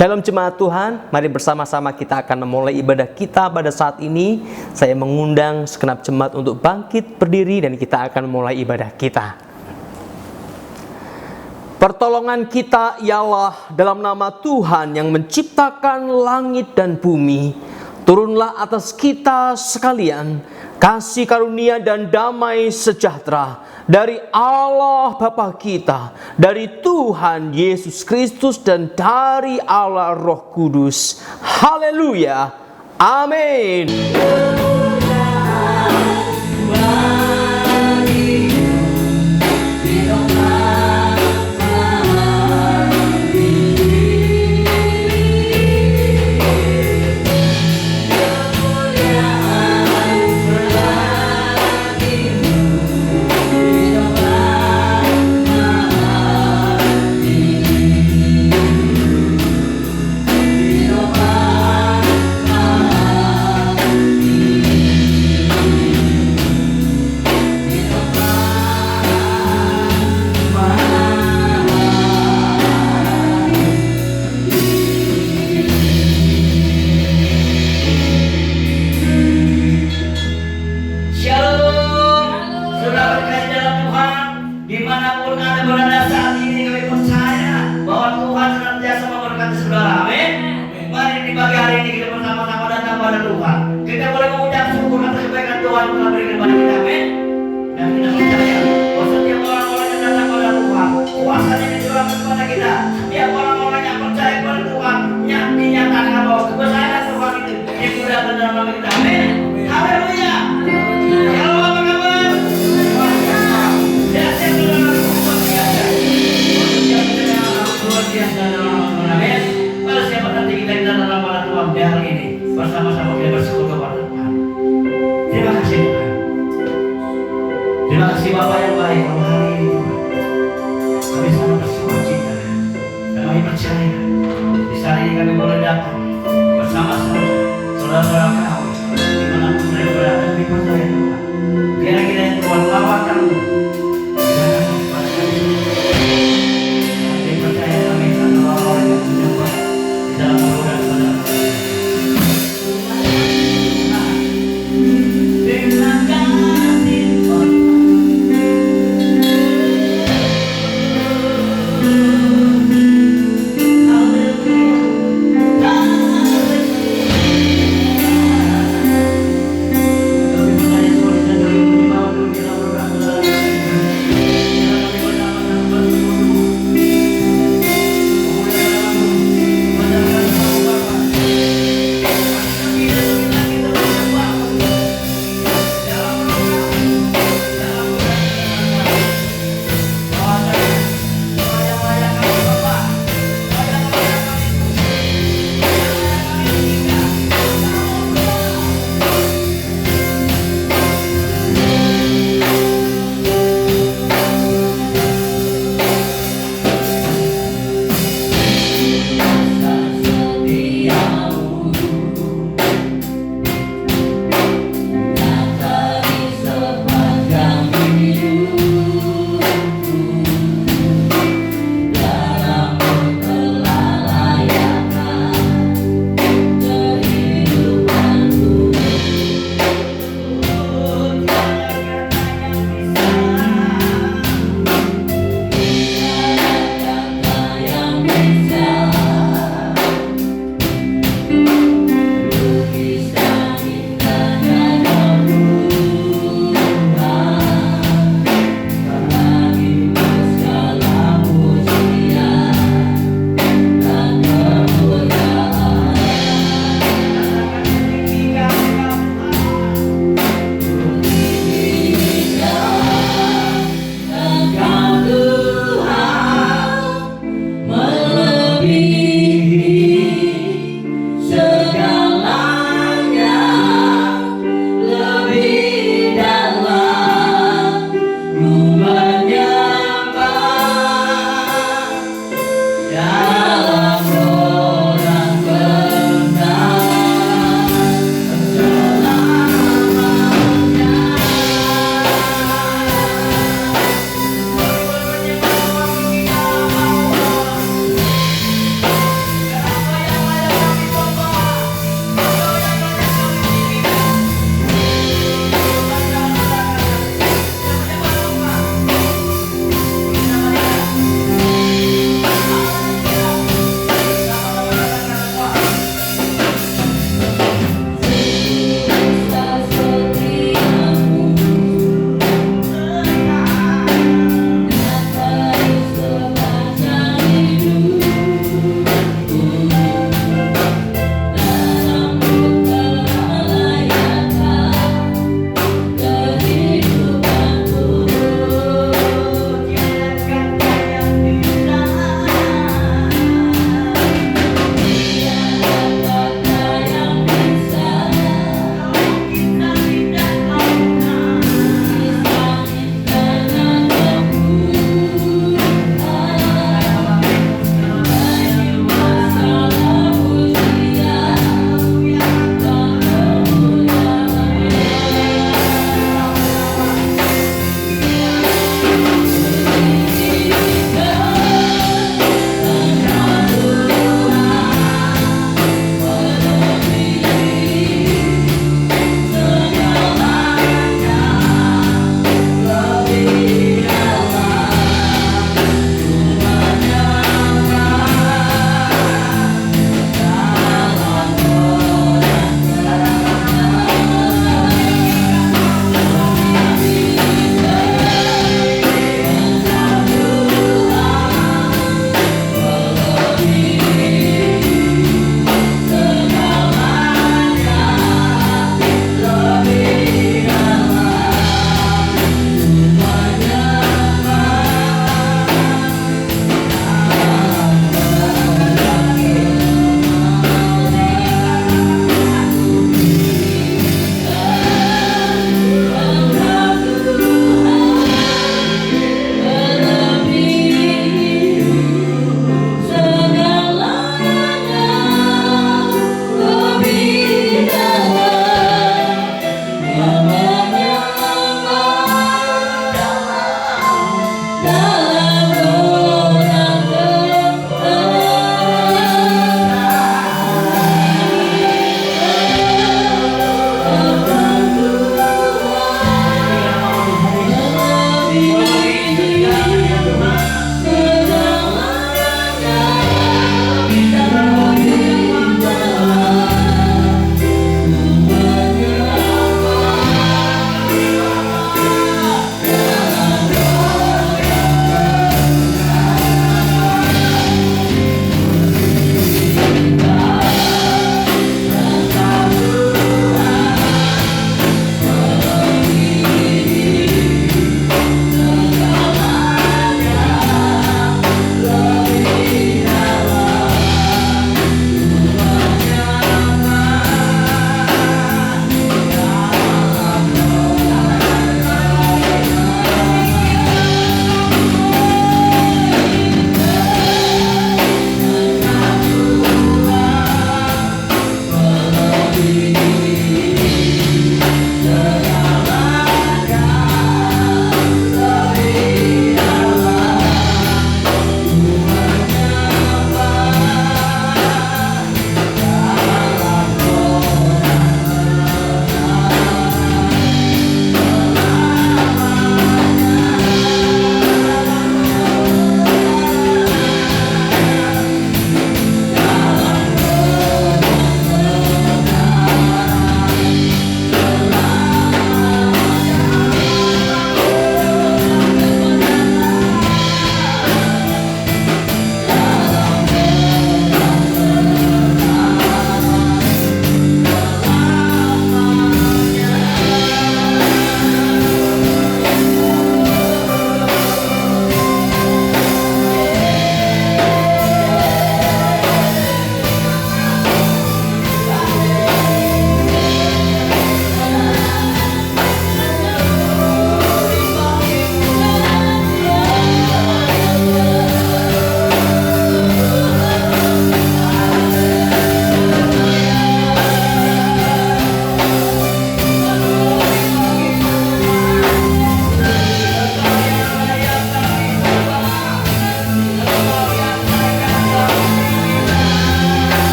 Shalom jemaat Tuhan, mari bersama-sama kita akan memulai ibadah kita pada saat ini. Saya mengundang segenap jemaat untuk bangkit berdiri dan kita akan memulai ibadah kita. Pertolongan kita ialah dalam nama Tuhan yang menciptakan langit dan bumi. Turunlah atas kita sekalian kasih karunia dan damai sejahtera dari Allah Bapa kita, dari Tuhan Yesus Kristus, dan dari Allah Roh Kudus. Haleluya. Amin.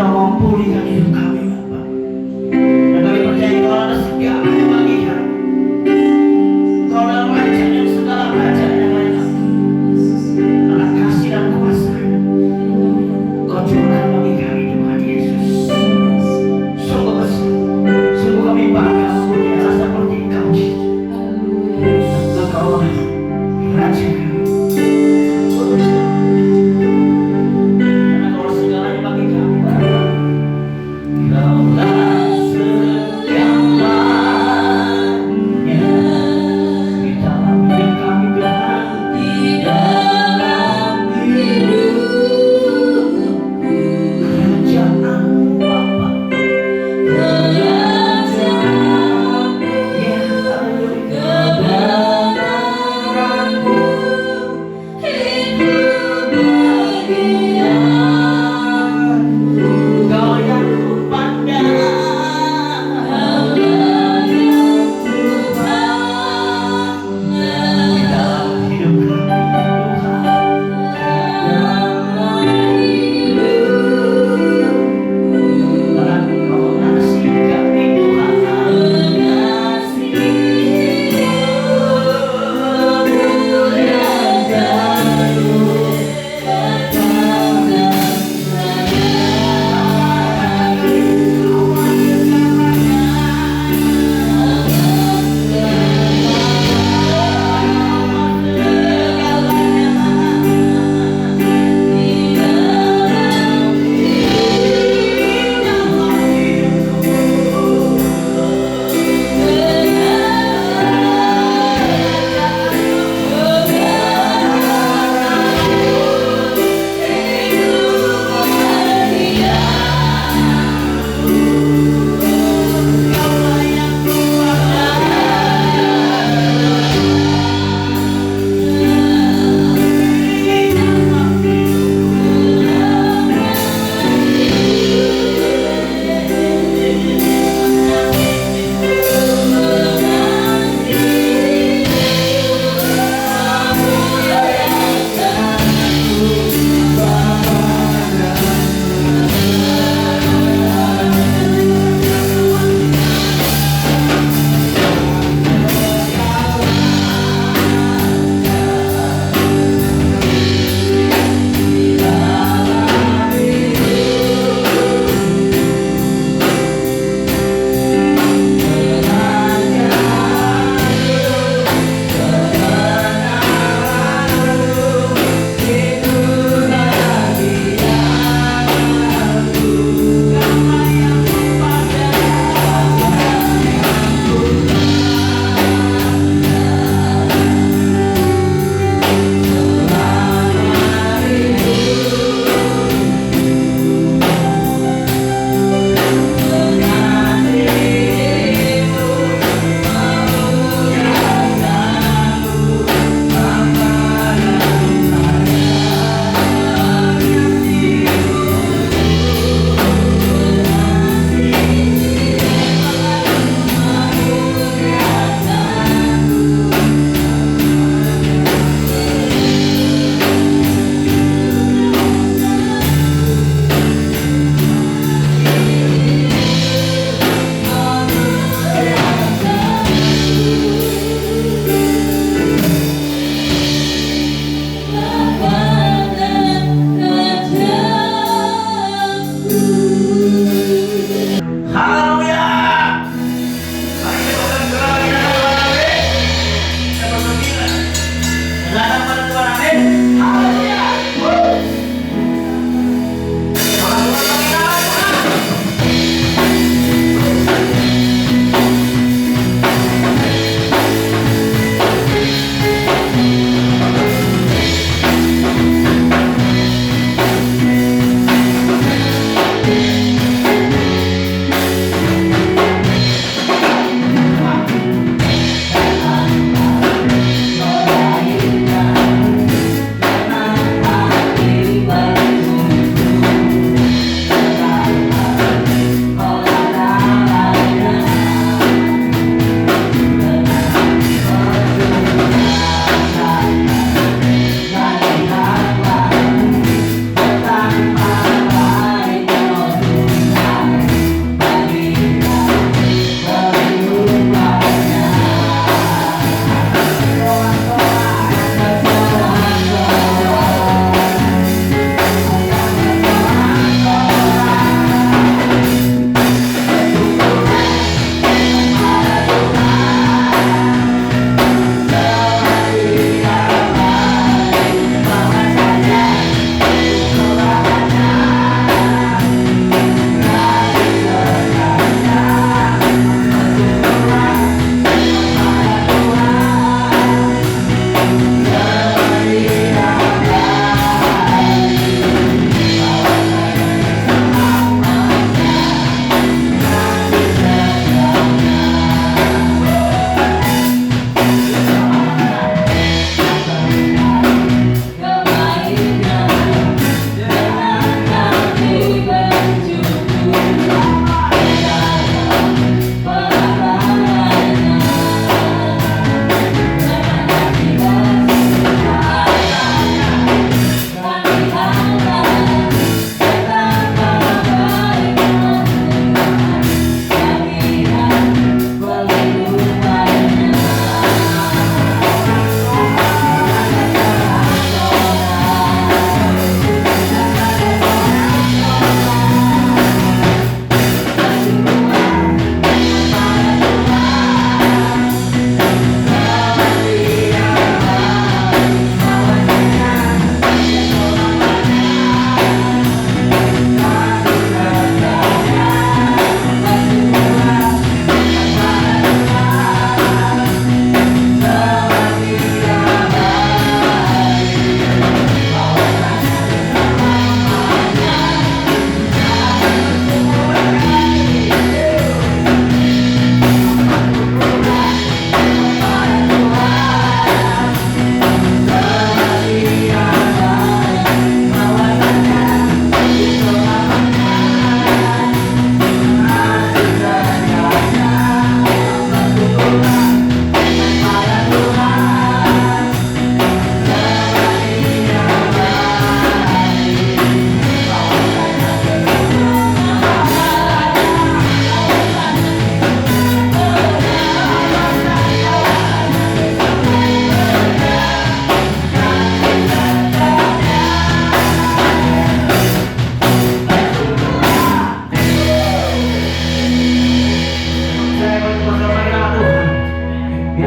Engkau memulihkan hidup kami, Bapa. Dan kami percaya Engkau ada segala bagi kami. Engkau adalah Raja yang segala raja yang lain. Karena kasih dan kuasa Kau curahkan bagi kami, Tuhan Yesus. Sungguh besar, sungguh kami bangga mempunyai seperti Engkau, Jesus. Engkau Raja kami. Karena Kau segalanya bagi kami, Bapa.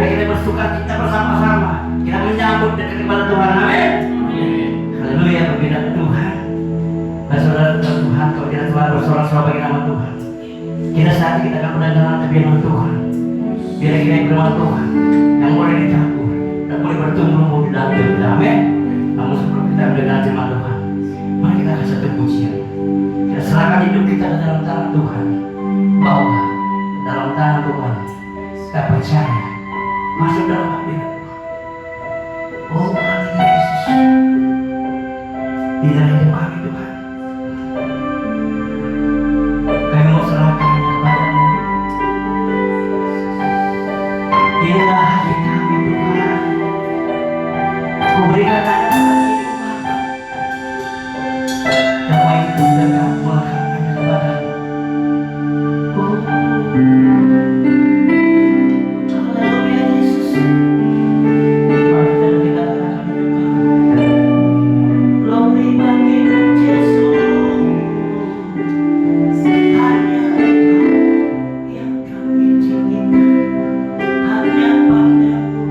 Mari kita bersuka cita bersama-sama. Kita menyambut dekat kepada Tuhan. Amin. Haleluya, bagi nama Tuhan. Saudara Tuhan, kalau kita telah bersorak-sorak bagi nama Tuhan, kita saat ini kita akan mendengarkan firman Tuhan. Biar kita firman Tuhan yang boleh dicampur dan boleh bertumbuh di dalam hidup kita. Amin. Namun sebelum kita mendengar firman Tuhan, mari kita kasih satu pujian. Kita serahkan hidup kita ke dalam tangan Tuhan. Bawa dalam tangan Tuhan. Kita percaya masuk dalam hati Tuhan. Oh, haleluya Yesus. Di dalam hidup kami Tuhan, kami mau serahkan kepadamu. Inilah hati kami Tuhan. Ku berikan tanda hati Tuhan. Damai itu dekat melekat kepadamu. Oh, haleluya Yesus. Mari kita serahkan hidup kami. Glory bagimu Yesus. Hanya Engkau yang kami cintai. Hanya padamu.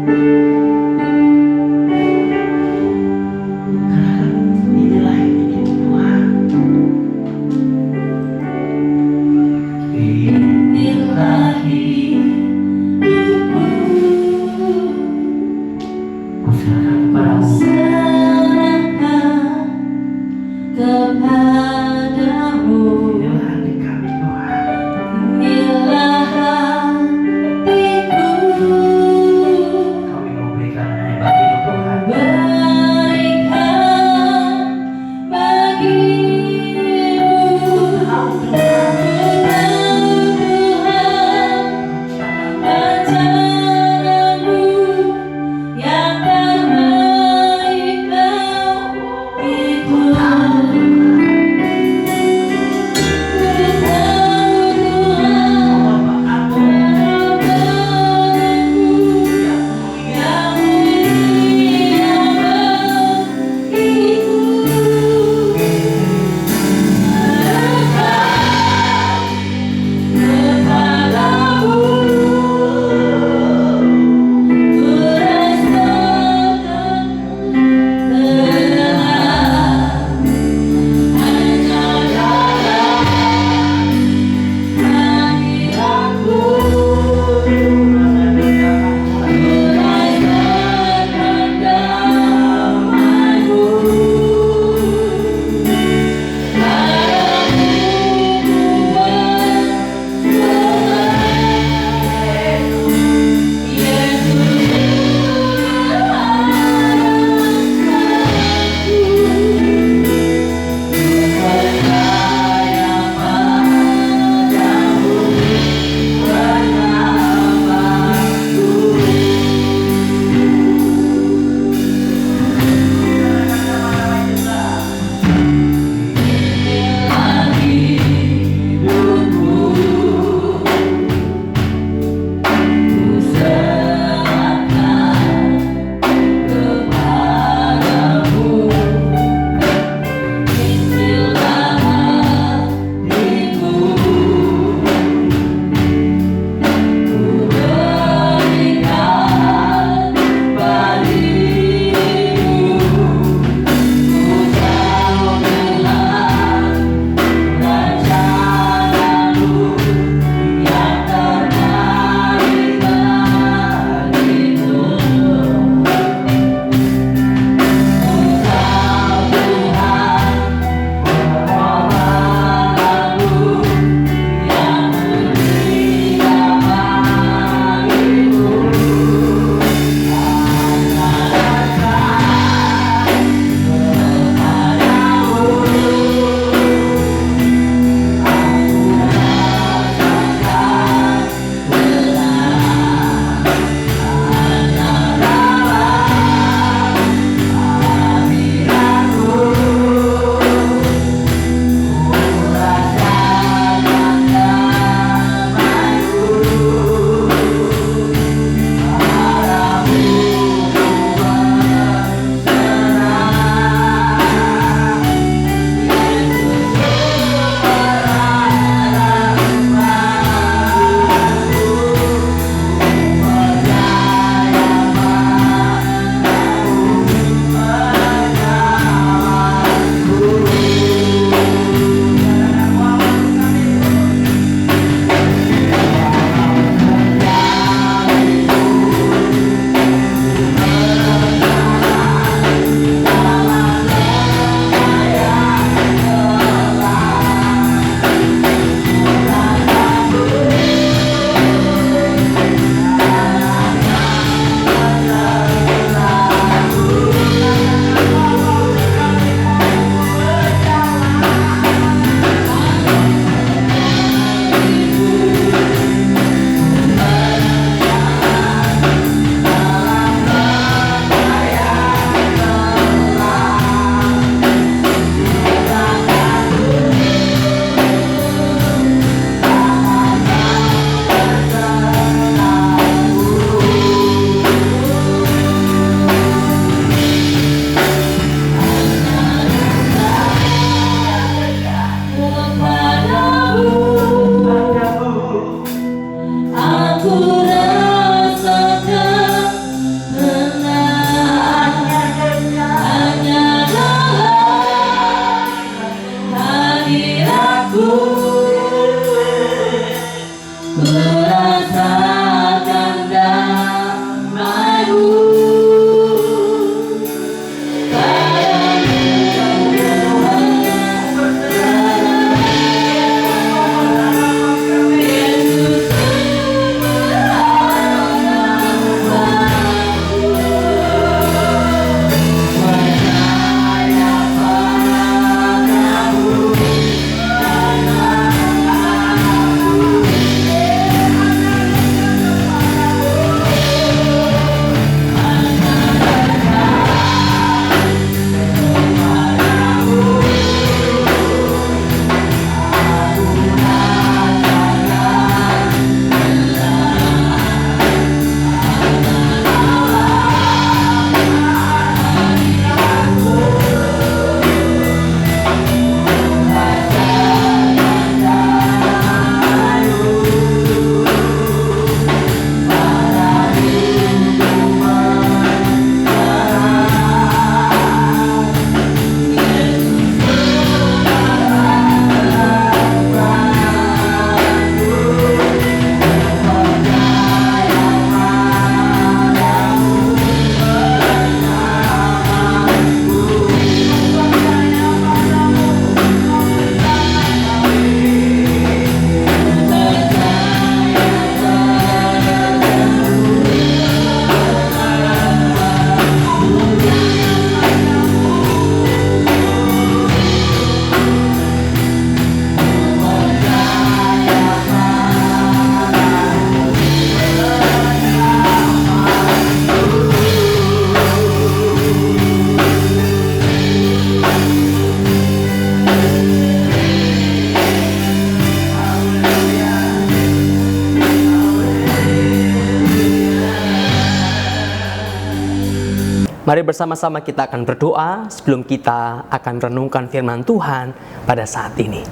Mari bersama-sama kita akan berdoa sebelum kita akan renungkan firman Tuhan pada saat ini.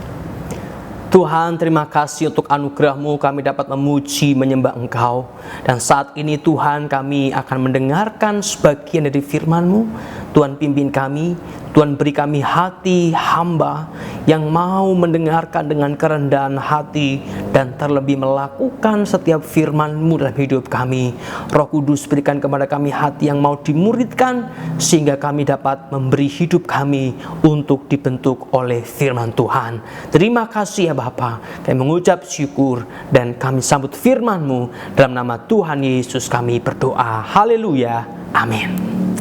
Tuhan, terima kasih untuk anugerah-Mu kami dapat memuji, menyembah Engkau. Dan saat ini Tuhan, kami akan mendengarkan sebagian dari firman-Mu. Tuhan, pimpin kami, Tuhan, beri kami hati hamba yang mau mendengarkan dengan kerendahan hati dan terlebih melakukan setiap firman-Mu dalam hidup kami. Roh Kudus, berikan kepada kami hati yang mau dimuridkan sehingga kami dapat memberi hidup kami untuk dibentuk oleh firman Tuhan. Terima kasih ya Bapa, kami mengucap syukur dan kami sambut firman-Mu dalam nama Tuhan Yesus kami berdoa. Haleluya. Amin.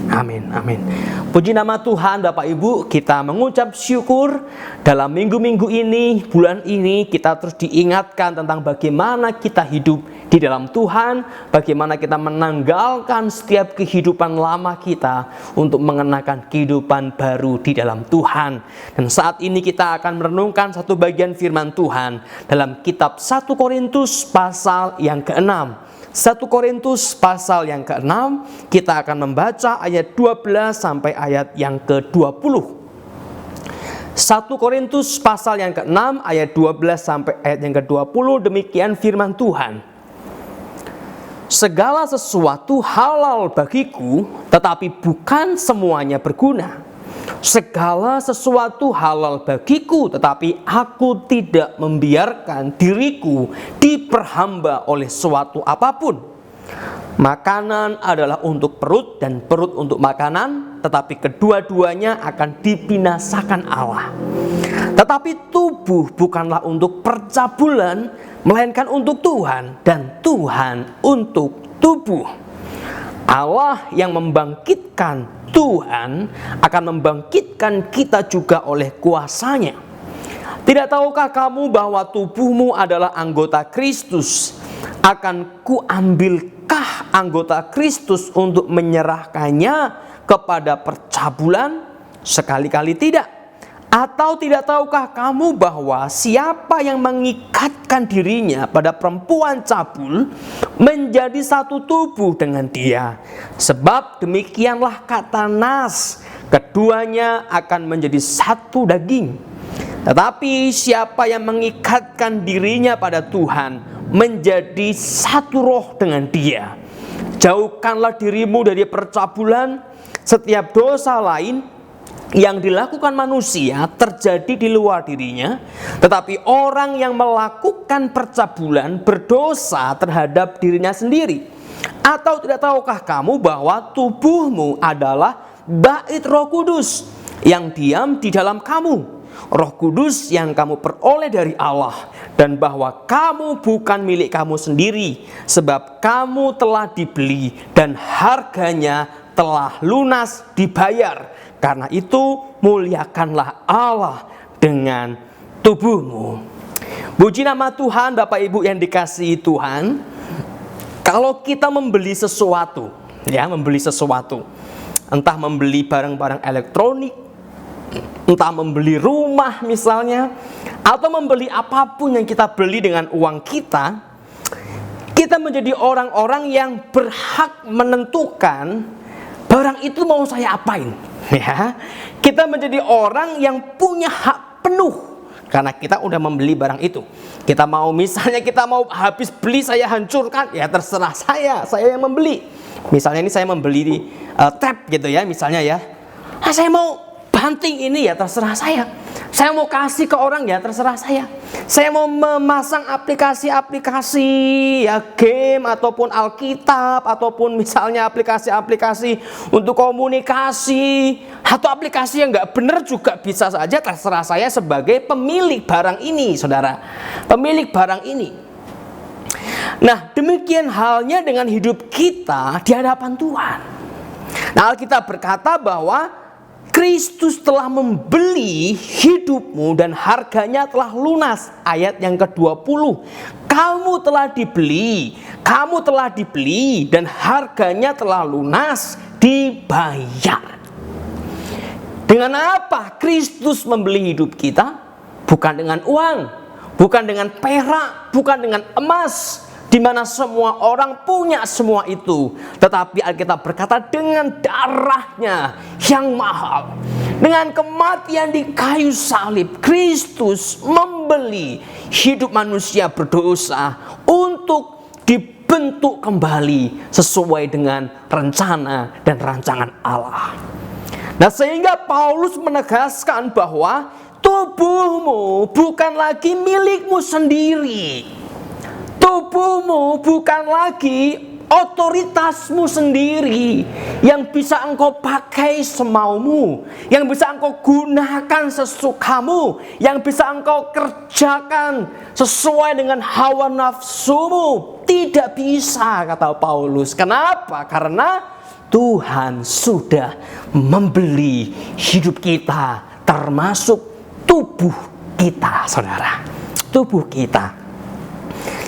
Amin, amin. Puji nama Tuhan. Bapak Ibu, kita mengucap syukur dalam minggu-minggu ini, bulan ini kita terus diingatkan tentang bagaimana kita hidup di dalam Tuhan, bagaimana kita menanggalkan setiap kehidupan lama kita untuk mengenakan kehidupan baru di dalam Tuhan. Dan saat ini kita akan merenungkan satu bagian firman Tuhan dalam kitab 1 Korintus pasal yang ke-6. 1 Korintus pasal yang ke-6, kita akan membaca ayat 12 sampai ayat yang ke-20. 1 Korintus pasal yang ke-6 ayat 12 sampai ayat yang ke-20, demikian firman Tuhan. Segala sesuatu halal bagiku, tetapi bukan semuanya berguna. Segala sesuatu halal bagiku, tetapi aku tidak membiarkan diriku diperhamba oleh suatu apapun. Makanan adalah untuk perut dan perut untuk makanan, tetapi kedua-duanya akan dibinasakan Allah. Tetapi tubuh bukanlah untuk percabulan, melainkan untuk Tuhan, dan Tuhan untuk tubuh. Allah yang membangkitkan Tuhan akan membangkitkan kita juga oleh kuasa-Nya. Tidak tahukah kamu bahwa tubuhmu adalah anggota Kristus? Akan kuambilkah anggota Kristus untuk menyerahkannya kepada percabulan? Sekali-kali tidak. Atau tidak tahukah kamu bahwa siapa yang mengikatkan dirinya pada perempuan cabul menjadi satu tubuh dengan dia? Sebab demikianlah kata Nas, keduanya akan menjadi satu daging. Tetapi siapa yang mengikatkan dirinya pada Tuhan menjadi satu roh dengan dia. Jauhkanlah dirimu dari percabulan. Setiap dosa lain yang dilakukan manusia terjadi di luar dirinya, tetapi orang yang melakukan percabulan berdosa terhadap dirinya sendiri. Atau tidak tahukah kamu bahwa tubuhmu adalah bait Roh Kudus yang diam di dalam kamu, Roh Kudus yang kamu peroleh dari Allah, dan bahwa kamu bukan milik kamu sendiri, sebab kamu telah dibeli dan harganya telah lunas dibayar. Karena itu muliakanlah Allah dengan tubuhmu. Puji nama Tuhan. Bapak Ibu yang dikasihi Tuhan, kalau kita membeli sesuatu, entah membeli barang-barang elektronik, entah membeli rumah misalnya, atau membeli apapun yang kita beli dengan uang kita, kita menjadi orang-orang yang berhak menentukan barang itu mau saya apain. Ya, kita menjadi orang yang punya hak penuh karena kita udah membeli barang itu. Kita mau, misalnya kita mau habis beli saya hancurkan, ya terserah saya yang membeli. Misalnya ini saya membeli tab gitu ya, misalnya ya. Saya mau banting ini, ya terserah saya. Saya mau kasih ke orang, ya terserah saya. Saya mau memasang aplikasi-aplikasi ya game ataupun Alkitab ataupun misalnya aplikasi-aplikasi untuk komunikasi atau aplikasi yang nggak benar juga bisa saja, terserah saya sebagai pemilik barang ini, saudara. Pemilik barang ini. Nah, demikian halnya dengan hidup kita di hadapan Tuhan. Nah, Alkitab berkata bahwa Kristus telah membeli hidupmu dan harganya telah lunas. Ayat yang ke-20. Kamu telah dibeli dan harganya telah lunas dibayar. Dengan apa Kristus membeli hidup kita? Bukan dengan uang, bukan dengan perak, bukan dengan emas, di mana semua orang punya semua itu. Tetapi Alkitab berkata dengan darahnya yang mahal, dengan kematian di kayu salib, Kristus membeli hidup manusia berdosa untuk dibentuk kembali sesuai dengan rencana dan rancangan Allah. Nah, sehingga Paulus menegaskan bahwa tubuhmu bukan lagi milikmu sendiri. Tubuhmu bukan lagi otoritasmu sendiri yang bisa engkau pakai semaumu, yang bisa engkau gunakan sesukamu, yang bisa engkau kerjakan sesuai dengan hawa nafsumu. Tidak bisa, kata Paulus. Kenapa? Karena Tuhan sudah membeli hidup kita, termasuk tubuh kita, saudara. Tubuh kita.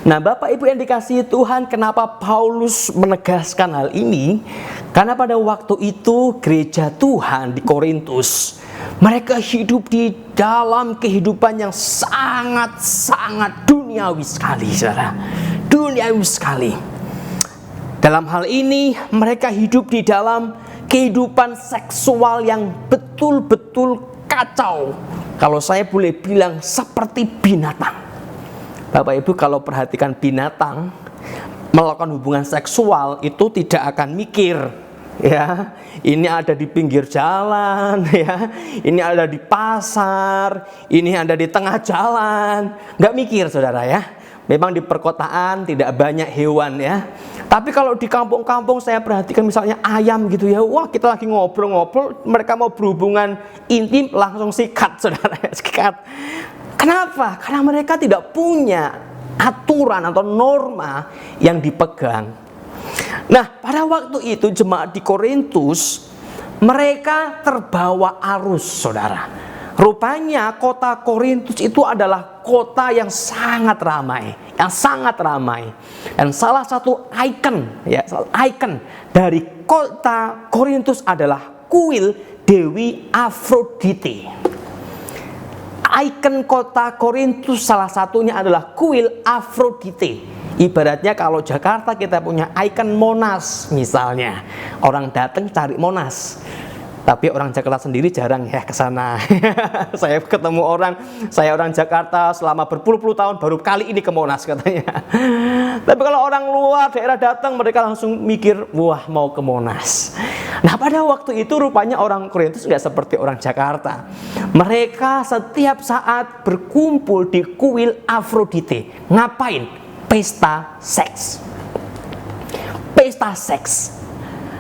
Nah, Bapak Ibu yang dikasihi Tuhan, kenapa Paulus menegaskan hal ini? Karena pada waktu itu gereja Tuhan di Korintus, mereka hidup di dalam kehidupan yang sangat-sangat duniawi sekali, saudara. Duniawi sekali. Dalam hal ini, mereka hidup di dalam kehidupan seksual yang betul-betul kacau. Kalau saya boleh bilang seperti binatang. Bapak Ibu kalau perhatikan binatang melakukan hubungan seksual itu tidak akan mikir, ya. Ini ada di pinggir jalan, ya. Ini ada di pasar, ini ada di tengah jalan. Nggak mikir, saudara, ya. Memang di perkotaan tidak banyak hewan, ya. Tapi kalau di kampung-kampung saya perhatikan misalnya ayam gitu, ya. Wah, kita lagi ngobrol-ngobrol, mereka mau berhubungan intim langsung sikat, saudara, sikat. Kenapa? Karena mereka tidak punya aturan atau norma yang dipegang. Nah, pada waktu itu jemaat di Korintus, mereka terbawa arus, saudara. Rupanya kota Korintus itu adalah kota yang sangat ramai, Dan salah satu ikon dari kota Korintus adalah kuil Dewi Afrodite. Ikon kota Korintus salah satunya adalah kuil Afrodite. Ibaratnya kalau Jakarta kita punya ikon Monas misalnya. Orang datang cari Monas. Tapi orang Jakarta sendiri jarang ya ke sana. Saya ketemu saya orang Jakarta selama berpuluh-puluh tahun baru kali ini ke Monas katanya. Tapi kalau orang luar daerah datang mereka langsung mikir, wah mau ke Monas. Nah, pada waktu itu rupanya orang Korintus nggak seperti orang Jakarta. Mereka setiap saat berkumpul di kuil Afrodite. Ngapain? Pesta seks. Pesta seks.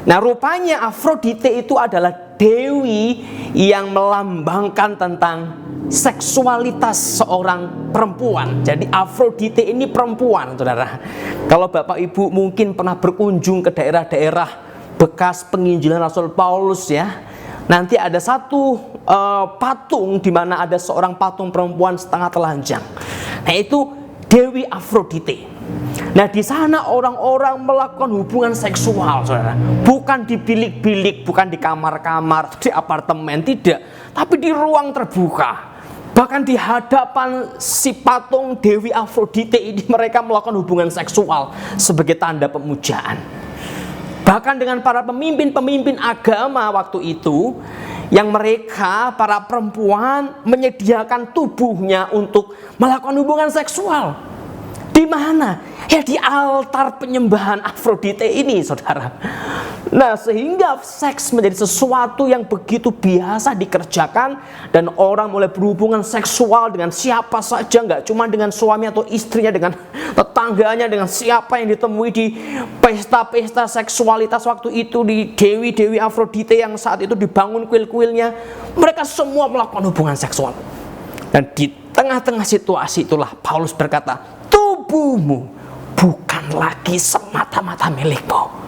Nah, rupanya Afrodite itu adalah dewi yang melambangkan tentang seksualitas seorang perempuan. Jadi Afrodite ini perempuan, saudara. Kalau Bapak Ibu mungkin pernah berkunjung ke daerah-daerah bekas penginjilan Rasul Paulus, ya. Nanti ada satu patung di mana ada seorang patung perempuan setengah telanjang. Nah, itu Dewi Afrodite. Nah, di sana orang-orang melakukan hubungan seksual, saudara. Bukan di bilik-bilik, bukan di kamar-kamar, di apartemen, tidak. Tapi di ruang terbuka. Bahkan di hadapan si patung Dewi Afrodite ini mereka melakukan hubungan seksual sebagai tanda pemujaan. Bahkan dengan para pemimpin-pemimpin agama waktu itu, yang mereka, para perempuan, menyediakan tubuhnya untuk melakukan hubungan seksual. Di mana? Ya di altar penyembahan Afrodite ini, saudara. Nah, sehingga seks menjadi sesuatu yang begitu biasa dikerjakan dan orang mulai berhubungan seksual dengan siapa saja, nggak cuma dengan suami atau istrinya, dengan tetangganya, dengan siapa yang ditemui di pesta-pesta seksualitas waktu itu, di dewi-dewi Afrodite yang saat itu dibangun kuil-kuilnya. Mereka semua melakukan hubungan seksual. Dan di tengah-tengah situasi itulah Paulus berkata, tubuhmu bukan lagi semata-mata milikmu.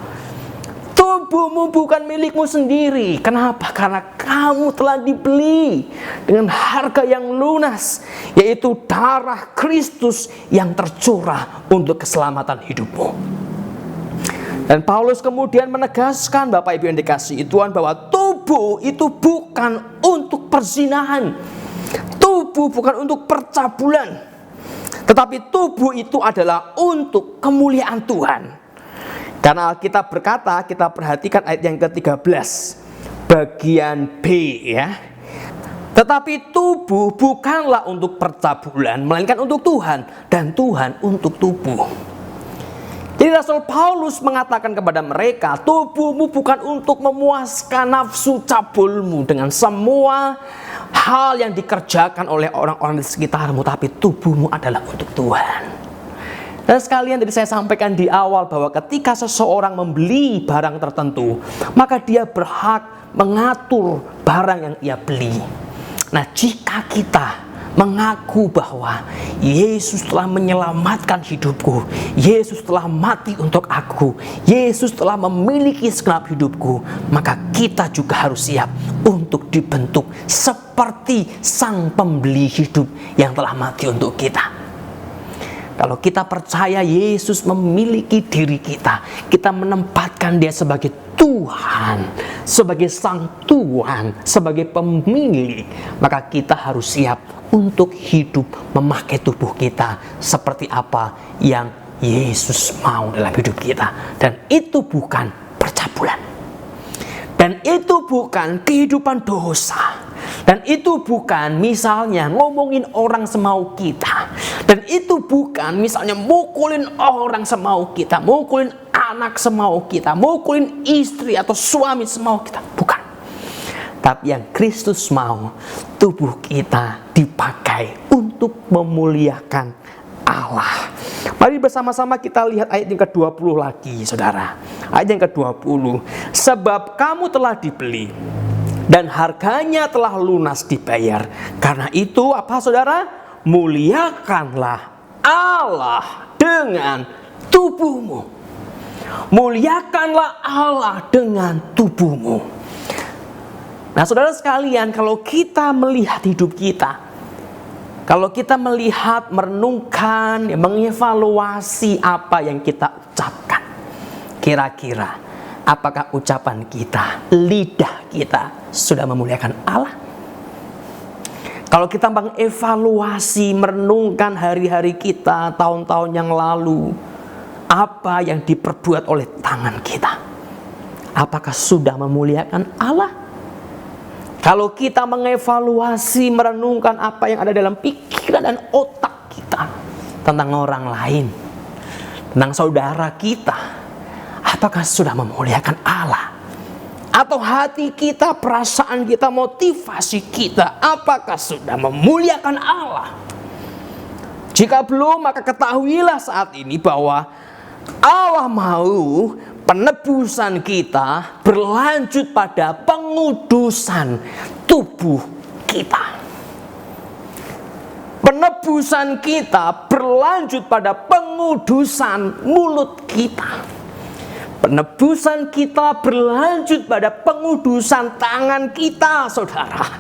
Tubuhmu bukan milikmu sendiri. Kenapa? Karena kamu telah dibeli dengan harga yang lunas, yaitu darah Kristus yang tercurah untuk keselamatan hidupmu. Dan Paulus kemudian menegaskan, Bapak Ibu yang dikasihi Tuhan, bahwa tubuh itu bukan untuk perzinahan. Tubuh bukan untuk percabulan. Tetapi tubuh itu adalah untuk kemuliaan Tuhan. Karena Alkitab berkata, kita perhatikan ayat yang ke-13 bagian B ya. Tetapi tubuh bukanlah untuk percabulan, melainkan untuk Tuhan, dan Tuhan untuk tubuh. Jadi Rasul Paulus mengatakan kepada mereka, tubuhmu bukan untuk memuaskan nafsu cabulmu dengan semua hal yang dikerjakan oleh orang-orang di sekitarmu, tapi tubuhmu adalah untuk Tuhan. Dan sekalian tadi saya sampaikan di awal bahwa ketika seseorang membeli barang tertentu, maka dia berhak mengatur barang yang ia beli. Nah, jika kita mengaku bahwa Yesus telah menyelamatkan hidupku, Yesus telah mati untuk aku, Yesus telah memiliki segenap hidupku, maka kita juga harus siap untuk dibentuk seperti Sang Pembeli hidup yang telah mati untuk kita. Kalau kita percaya Yesus memiliki diri kita, kita menempatkan Dia sebagai Tuhan, sebagai Sang Tuhan, sebagai pemilik, maka kita harus siap untuk hidup memakai tubuh kita seperti apa yang Yesus mau dalam hidup kita. Dan itu bukan percabulan, dan itu bukan kehidupan dosa, dan itu bukan misalnya ngomongin orang semau kita, dan itu bukan misalnya mukulin orang semau kita, mukulin anak semau kita, mukulin istri atau suami semau kita. Bukan. Tapi yang Kristus mau, tubuh kita dipakai untuk memuliakan Allah. Mari bersama-sama kita lihat ayat yang ke-20 lagi, saudara. Ayat yang ke-20. Sebab kamu telah dibeli dan harganya telah lunas dibayar. Karena itu apa, saudara? Muliakanlah Allah dengan tubuhmu. Muliakanlah Allah dengan tubuhmu. Nah, saudara sekalian, kalau kita melihat hidup kita, kalau kita melihat, merenungkan, mengevaluasi apa yang kita ucapkan, kira-kira apakah ucapan kita, lidah kita sudah memuliakan Allah? Kalau kita mengevaluasi, merenungkan hari-hari kita, tahun-tahun yang lalu, apa yang diperbuat oleh tangan kita, apakah sudah memuliakan Allah? Kalau kita mengevaluasi, merenungkan apa yang ada dalam pikiran dan otak kita tentang orang lain, tentang saudara kita, apakah sudah memuliakan Allah? Atau hati kita, perasaan kita, motivasi kita, apakah sudah memuliakan Allah? Jika belum, maka ketahuilah saat ini bahwa Allah mau penebusan kita berlanjut pada pengudusan tubuh kita. Penebusan kita berlanjut pada pengudusan mulut kita. Penebusan kita berlanjut pada pengudusan tangan kita, saudara.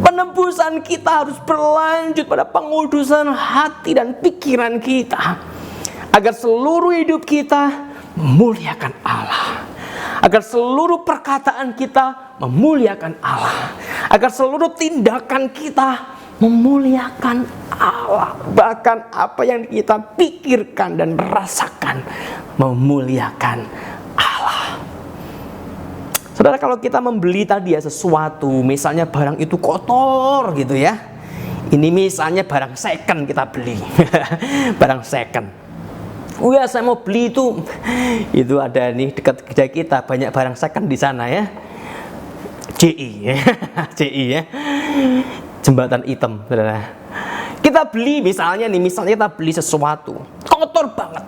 Penebusan kita harus berlanjut pada pengudusan hati dan pikiran kita, agar seluruh hidup kita memuliakan Allah, agar seluruh perkataan kita memuliakan Allah, agar seluruh tindakan kita memuliakan Allah, bahkan apa yang kita pikirkan dan rasakan memuliakan Allah. Saudara, kalau kita membeli tadi ya sesuatu, misalnya barang itu kotor gitu ya, ini misalnya barang second kita beli barang second. Oh ya, saya mau beli itu ada nih dekat kedai kita, banyak barang second di sana ya. JI JI ya, jembatan hitam, saudara. Kita beli misalnya kita beli sesuatu kotor banget,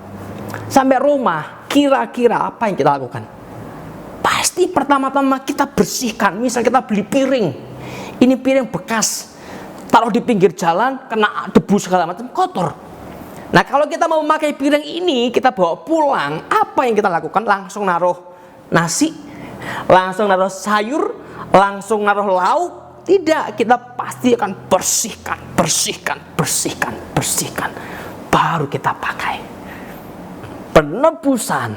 sampai rumah kira-kira apa yang kita lakukan? Pasti pertama-tama kita bersihkan. Misal kita beli piring, ini piring bekas, taruh di pinggir jalan, kena debu segala macam, kotor. Nah, kalau kita mau memakai piring ini, kita bawa pulang, apa yang kita lakukan? Langsung naruh nasi, langsung naruh sayur, langsung naruh lauk? Tidak, kita pasti akan bersihkan, baru kita pakai. Penebusan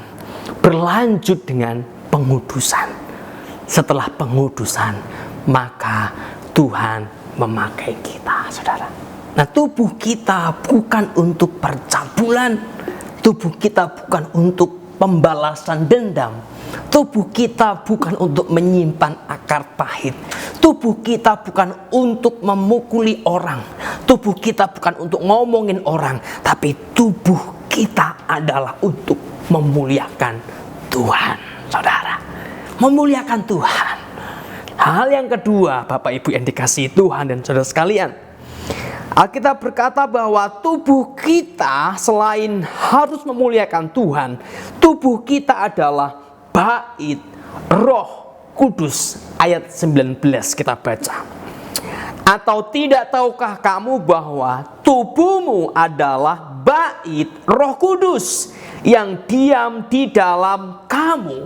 berlanjut dengan pengudusan. Setelah pengudusan, maka Tuhan memakai kita, saudara. Nah, tubuh kita bukan untuk percabulan, tubuh kita bukan untuk pembalasan dendam, tubuh kita bukan untuk menyimpan akar pahit, tubuh kita bukan untuk memukuli orang, tubuh kita bukan untuk ngomongin orang, tapi tubuh kita adalah untuk memuliakan Tuhan, saudara. Memuliakan Tuhan. Hal yang kedua, Bapak Ibu yang dikasihi Tuhan dan saudara sekalian, Alkitab berkata bahwa tubuh kita selain harus memuliakan Tuhan, tubuh kita adalah bait Roh Kudus. Ayat 19 kita baca. Atau tidak tahukah kamu bahwa tubuhmu adalah bait Roh Kudus yang diam di dalam kamu,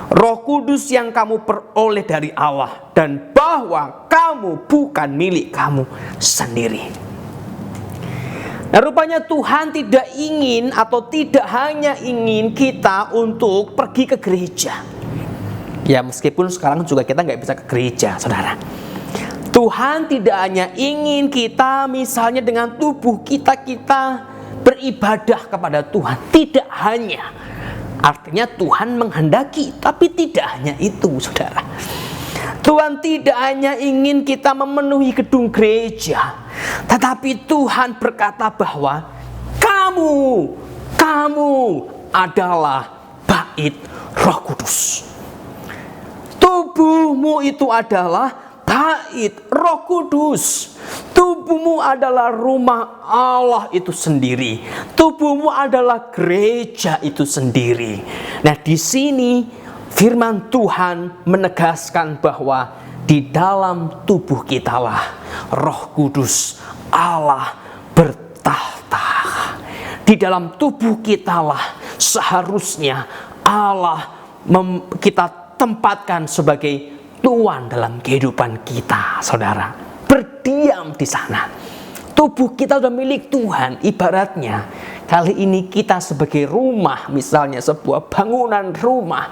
Roh Kudus yang kamu peroleh dari Allah, dan bahwa kamu bukan milik kamu sendiri. Nah, rupanya Tuhan tidak ingin atau tidak hanya ingin kita untuk pergi ke gereja. Ya, meskipun sekarang juga kita nggak bisa ke gereja, saudara. Tuhan tidak hanya ingin kita misalnya dengan tubuh kita beribadah kepada Tuhan. Tidak hanya. Artinya Tuhan menghendaki, tapi tidak hanya itu, saudara. Tuhan tidak hanya ingin kita memenuhi gedung gereja, tetapi Tuhan berkata bahwa kamu adalah bait Roh Kudus. Tubuhmu itu adalah bait Roh Kudus. Tubuhmu adalah rumah Allah itu sendiri. Tubuhmu adalah gereja itu sendiri. Nah, di sini firman Tuhan menegaskan bahwa di dalam tubuh kitalah Roh Kudus Allah bertahta. Di dalam tubuh kitalah seharusnya Allah kita tempatkan sebagai Tuhan dalam kehidupan kita, saudara. Berdiam di sana. Tubuh kita sudah milik Tuhan. Ibaratnya kali ini kita sebagai rumah, misalnya sebuah bangunan rumah,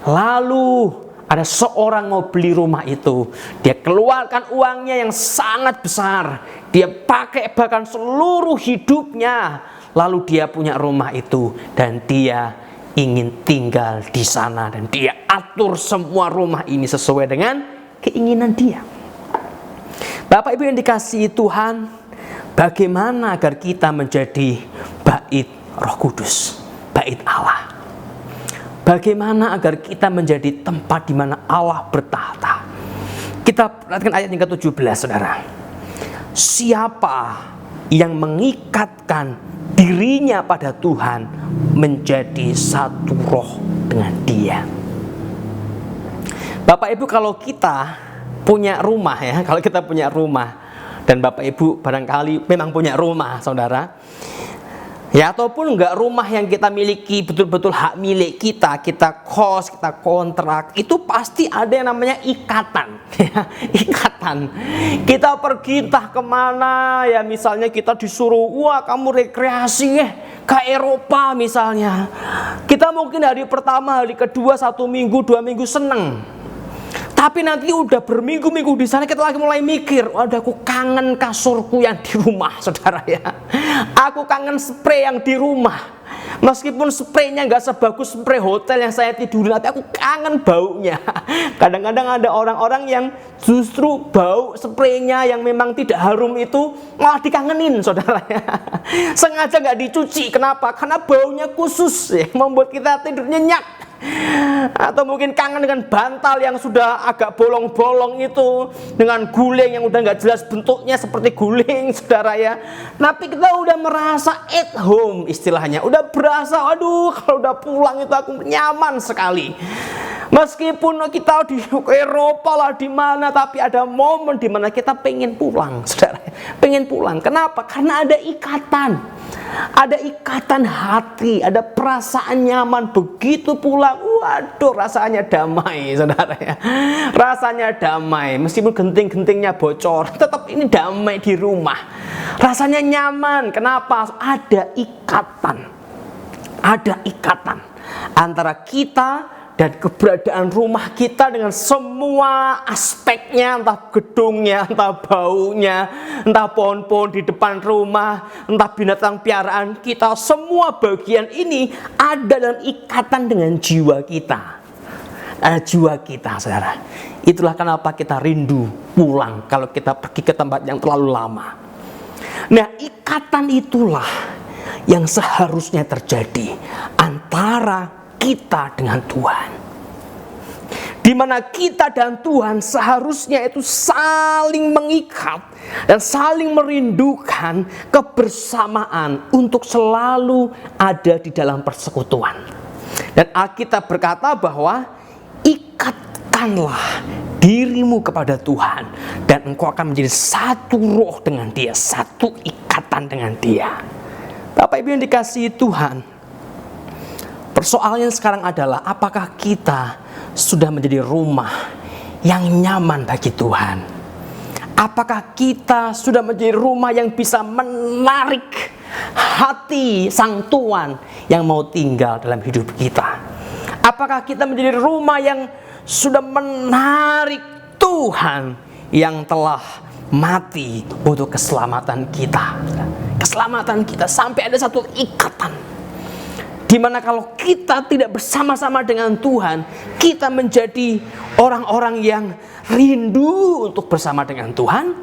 lalu ada seorang mau beli rumah itu, dia keluarkan uangnya yang sangat besar, dia pakai bahkan seluruh hidupnya, lalu dia punya rumah itu dan dia ingin tinggal di sana, dan dia atur semua rumah ini sesuai dengan keinginan dia. Bapak Ibu yang dikasihi Tuhan, bagaimana agar kita menjadi bait Roh Kudus, bait Allah? Bagaimana agar kita menjadi tempat di mana Allah bertahta? Kita perhatikan ayat yang ke-17, saudara. Siapa yang mengikatkan dirinya pada Tuhan menjadi satu roh dengan Dia. Bapak Ibu, kalau kita punya rumah ya, kalau kita punya rumah, dan Bapak Ibu barangkali memang punya rumah, saudara, ya, ataupun enggak rumah yang kita miliki betul-betul hak milik kita kos, kita kontrak, itu pasti ada yang namanya ikatan, ya, ikatan. Kita pergi entah kemana, ya misalnya kita disuruh, wah kamu rekreasi ya, ke Eropa misalnya. Kita mungkin hari pertama, hari kedua, 1 minggu, 2 minggu seneng. Tapi nanti udah berminggu-minggu di sana kita lagi mulai mikir, waduh aku kangen kasurku yang di rumah, saudara ya. Aku kangen spray yang di rumah. Meskipun spraynya nggak sebagus spray hotel yang saya tidurin, tapi aku kangen baunya. Kadang-kadang ada orang-orang yang justru bau spraynya yang memang tidak harum itu malah dikangenin, saudara ya. Sengaja nggak dicuci, kenapa? Karena baunya khusus ya, membuat kita tidur nyenyak. Atau mungkin kangen dengan bantal yang sudah agak bolong-bolong itu, dengan guling yang udah nggak jelas bentuknya seperti guling, saudara ya. Tapi kita udah merasa at home istilahnya, udah berasa, aduh kalau udah pulang itu aku nyaman sekali. Meskipun kita di Eropa lah di mana, tapi ada momen di mana kita pengen pulang, saudara. Pengen pulang. Kenapa? Karena ada ikatan. Ada ikatan hati, ada perasaan nyaman. Begitu pulang, waduh rasanya damai, saudara ya. Rasanya damai, meskipun genting-gentingnya bocor, tetap ini damai di rumah. Rasanya nyaman, kenapa? Ada ikatan. Ada ikatan antara kita dan keberadaan rumah kita dengan semua aspeknya, entah gedungnya, entah baunya, entah pohon-pohon di depan rumah, entah binatang piaraan kita, semua bagian ini ada dalam ikatan dengan jiwa kita. Jiwa kita, saudara. Itulah kenapa kita rindu pulang kalau kita pergi ke tempat yang terlalu lama. Nah, ikatan itulah yang seharusnya terjadi antara kita dengan Tuhan, di mana kita dan Tuhan seharusnya itu saling mengikat dan saling merindukan kebersamaan untuk selalu ada di dalam persekutuan. Dan Alkitab berkata bahwa ikatkanlah dirimu kepada Tuhan dan engkau akan menjadi satu roh dengan Dia, satu ikatan dengan Dia. Bapak Ibu yang dikasihi Tuhan, persoalannya sekarang adalah apakah kita sudah menjadi rumah yang nyaman bagi Tuhan? Apakah kita sudah menjadi rumah yang bisa menarik hati Sang Tuhan yang mau tinggal dalam hidup kita? Apakah kita menjadi rumah yang sudah menarik Tuhan yang telah mati untuk keselamatan kita? Keselamatan kita sampai ada satu ikatan, dimana kalau kita tidak bersama-sama dengan Tuhan, kita menjadi orang-orang yang rindu untuk bersama dengan Tuhan.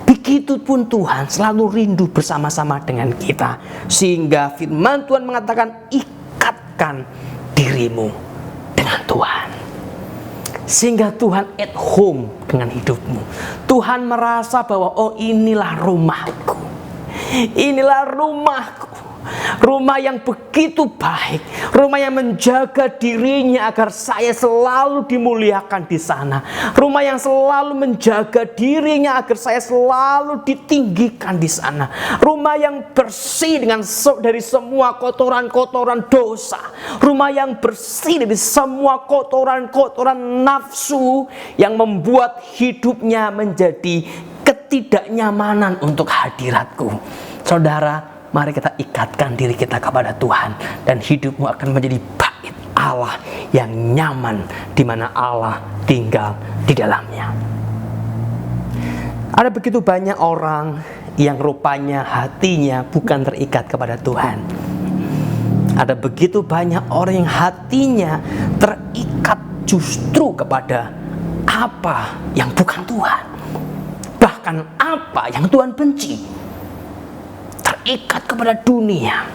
Begitupun Tuhan selalu rindu bersama-sama dengan kita. Sehingga firman Tuhan mengatakan, ikatkan dirimu dengan Tuhan. Sehingga Tuhan at home dengan hidupmu. Tuhan merasa bahwa oh, inilah rumahku. Inilah rumahku. Rumah yang begitu baik, rumah yang menjaga dirinya agar saya selalu dimuliakan di sana, rumah yang selalu menjaga dirinya agar saya selalu ditinggikan di sana, rumah yang bersih dari semua kotoran-kotoran dosa, rumah yang bersih dari semua kotoran-kotoran nafsu yang membuat hidupnya menjadi ketidaknyamanan untuk hadiratku. Saudara, mari kita ikatkan diri kita kepada Tuhan dan hidupmu akan menjadi bait Allah yang nyaman di mana Allah tinggal di dalamnya. Ada begitu banyak orang yang rupanya hatinya bukan terikat kepada Tuhan. Ada begitu banyak orang yang hatinya terikat justru kepada apa yang bukan Tuhan. Bahkan apa yang Tuhan benci. Terikat kepada dunia,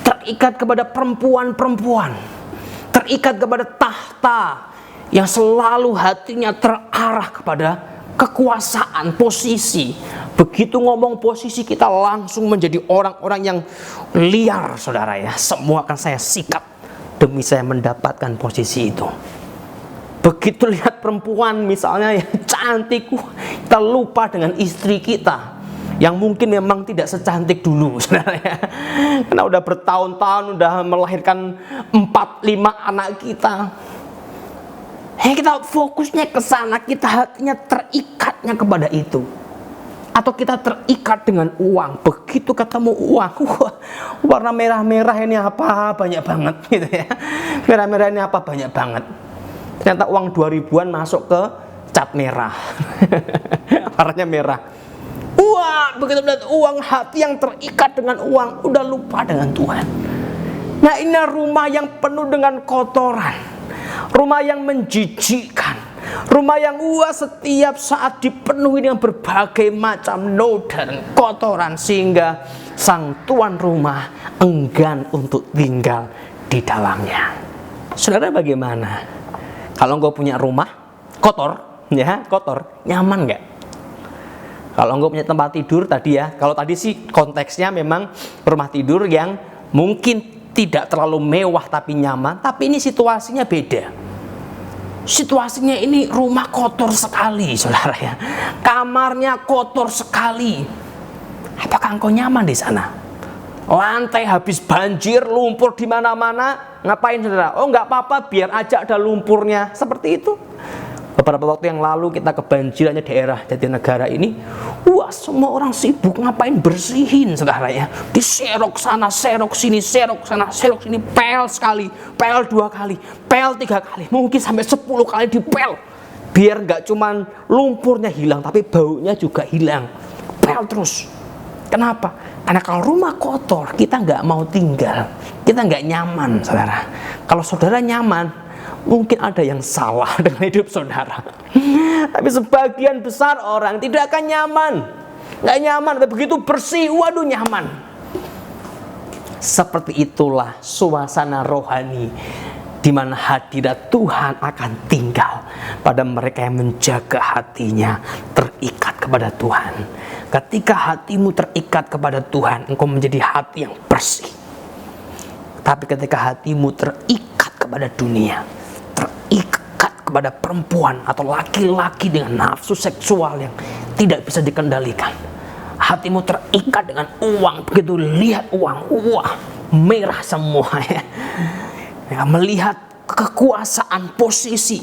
terikat kepada perempuan-perempuan, terikat kepada tahta yang selalu hatinya terarah kepada kekuasaan, posisi. Begitu ngomong posisi, kita langsung menjadi orang-orang yang liar, saudara ya. Semua akan saya sikap demi saya mendapatkan posisi itu. Begitu lihat perempuan misalnya yang cantik, kita lupa dengan istri kita yang mungkin memang tidak secantik dulu, saudara ya. Karena udah bertahun-tahun, udah melahirkan 4-5 anak kita. Kita fokusnya ke sana, kita hatinya terikatnya kepada itu. Atau kita terikat dengan uang. Begitu ketemu uang, warna merah-merah ini apa banyak banget gitu ya. Merah-merah ini apa banyak banget. Ternyata uang 2000-an masuk ke cat merah. Warnanya merah. Wah, begitu melihat uang, hati yang terikat dengan uang, udah lupa dengan Tuhan. Nah, ini rumah yang penuh dengan kotoran, rumah yang menjijikkan, rumah yang setiap saat dipenuhi dengan berbagai macam noda dan kotoran, sehingga sang tuan rumah enggan untuk tinggal di dalamnya. Saudara, bagaimana kalau engkau punya rumah kotor, ya kotor, nyaman nggak? Kalau engkau punya tempat tidur tadi ya, kalau tadi sih konteksnya memang rumah tidur yang mungkin tidak terlalu mewah tapi nyaman, tapi ini situasinya beda. Situasinya ini rumah kotor sekali, saudara ya. Kamarnya kotor sekali. Apakah engkau nyaman di sana? Lantai habis banjir, lumpur di mana-mana. Ngapain, saudara? Oh, nggak apa-apa, biar aja ada lumpurnya. Seperti itu. Beberapa waktu yang lalu kita kebanjirannya daerah Jatinegara ini. Wah, semua orang sibuk ngapain? Bersihin, saudara ya. Diserok sana, serok sini, serok sana, serok sini. Pel sekali, pel 2 kali, pel 3 kali. Mungkin sampai 10 kali dipel. Biar nggak cuman lumpurnya hilang, tapi baunya juga hilang. Pel terus. Kenapa? Karena kalau rumah kotor, kita nggak mau tinggal. Kita nggak nyaman, saudara. Kalau saudara nyaman, mungkin ada yang salah dengan hidup saudara. Tapi sebagian besar orang tidak akan nyaman. Nggak nyaman, tapi begitu bersih, waduh nyaman. Seperti itulah suasana rohani di mana hadirat Tuhan akan tinggal pada mereka yang menjaga hatinya terikat kepada Tuhan. Ketika hatimu terikat kepada Tuhan, engkau menjadi hati yang bersih. Tapi ketika hatimu terikat kepada dunia, terikat kepada perempuan atau laki-laki dengan nafsu seksual yang tidak bisa dikendalikan, hatimu terikat dengan uang, begitu lihat uang, wah merah semua ya. Melihat kekuasaan, posisi,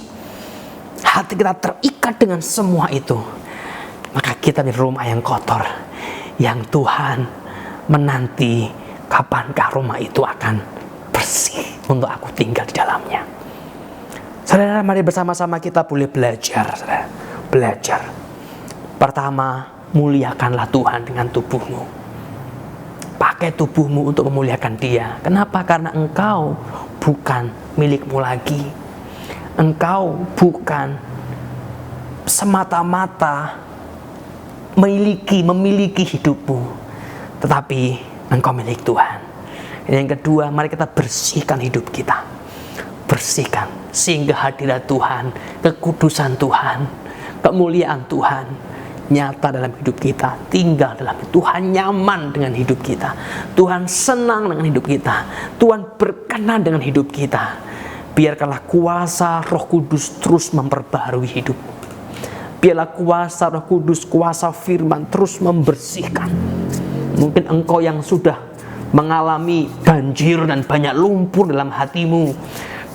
hati kita terikat dengan semua itu, maka kita di rumah yang kotor, yang Tuhan menanti kapankah rumah itu akan bersih untuk aku tinggal di dalamnya. Saudara, mari bersama-sama kita boleh belajar, saudara. Belajar. Pertama, muliakanlah Tuhan dengan tubuhmu. Pakai tubuhmu untuk memuliakan Dia. Kenapa? Karena engkau bukan milikmu lagi. Engkau bukan semata-mata memiliki hidupmu, tetapi engkau milik Tuhan. Yang kedua, mari kita bersihkan hidup kita. Bersihkan sehingga hadirat Tuhan, kekudusan Tuhan, kemuliaan Tuhan nyata dalam hidup kita, tinggal dalam Tuhan, nyaman dengan hidup kita, Tuhan senang dengan hidup kita, Tuhan berkenan dengan hidup kita. Biarkanlah kuasa Roh Kudus terus memperbarui hidupmu. Biarlah kuasa Roh Kudus, kuasa firman terus membersihkan. Mungkin engkau yang sudah mengalami banjir dan banyak lumpur dalam hatimu,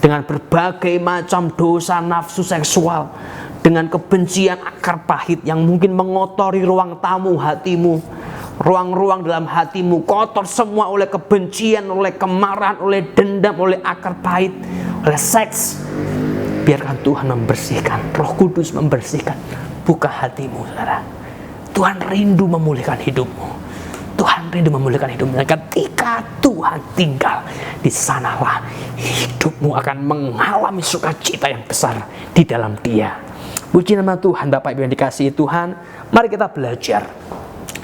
dengan berbagai macam dosa nafsu seksual, dengan kebencian akar pahit yang mungkin mengotori ruang tamu hatimu, ruang-ruang dalam hatimu kotor semua oleh kebencian, oleh kemarahan, oleh dendam, oleh akar pahit, oleh seks. Biarkan Tuhan membersihkan, Roh Kudus membersihkan. Buka hatimu, saudara. Tuhan rindu memulihkan hidupmu. Tuhan rindu memulihkan hidupmu. Dan ketika Tuhan tinggal di sanalah, hidupmu akan mengalami sukacita yang besar di dalam Dia. Puji nama Tuhan. Bapak Ibu yang dikasihi Tuhan, mari kita belajar